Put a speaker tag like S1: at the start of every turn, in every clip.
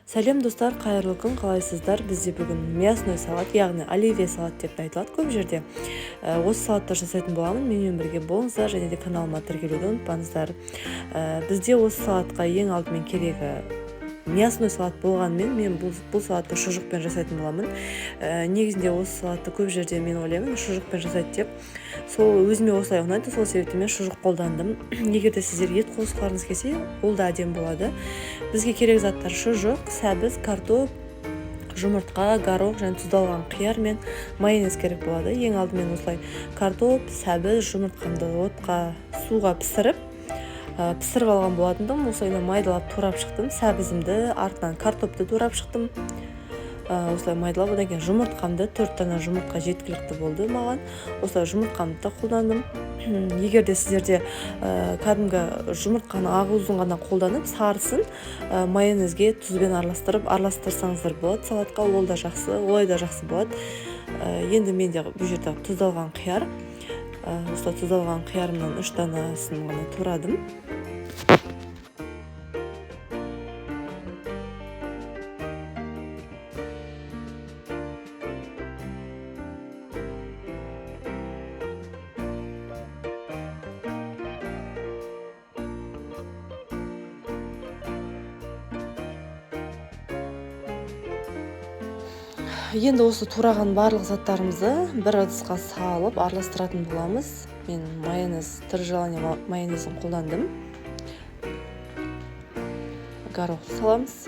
S1: Сәлем достар, қайырлы күн, қалайсыздар? Бізде бүгін мясной салат, яғни оливье салат деп айтылады көп жерде. Осы салатты жасайтын боламын, менімен бірге болыңыздар, және де каналыма тіркелуді ұмытпаңыздар. Бізде осы салатқа ең алдымен керегі мясной салат болғанымен мен бұл салатты шұжықпен жасайтын боламын. Негізінде осы салатты көп жерде мен ойлаймын шұжықпен жасайды деп. Сол өзіме осылай ұнайды, сол себепті мен шұжық қолдандым. Егер де сіздер ет қосқыларыңыз келсе, ол да әдемі болады. Бізге керек заттар шұжық, сәбіз, картоп, жұмыртқа, горох және тұздалған қияр мен майонез керек болады. Ең алдымен осылай картоп, сәбіз, жұмыртқамды суға пісіріп алған болатындым. Осылай майдалап турап шықтым. Сәбізімді, артынан картопты турап шықтым. Осылай майдалап, одан кейін жұмыртқамды, 4 дана жұмыртқа жеткілікті болды маған. Осылай жұмыртқамды да қолдандым. Егер де сіздерде кәдімгі жұмыртқаны ағызуын ғана қолданып, сарысын майонезге тұзбен араластырсаңыздар болады салатқа, ол да жақсы, олай да жақсы болады. Енді менде бұл жерде тұздалған қияр. Осылай тұздалған қиярымнан 3 данасын ғана турадым. Енді осы тураған барлық заттарымызды бір ыдысқа салып араластыратын боламыз. Мен тірі желание майонезін қолдандым. Горох саламыз.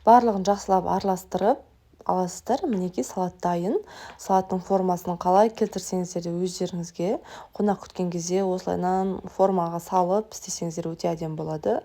S1: Барлығын жақсылап араластырып аласыздар. Мінекей салат дайын. Салаттың формасын қалай келтірсеңіздер де өздеріңізге қонақ күткен кезде осылайынан формаға салып істесеңіздер өте әдемі болады.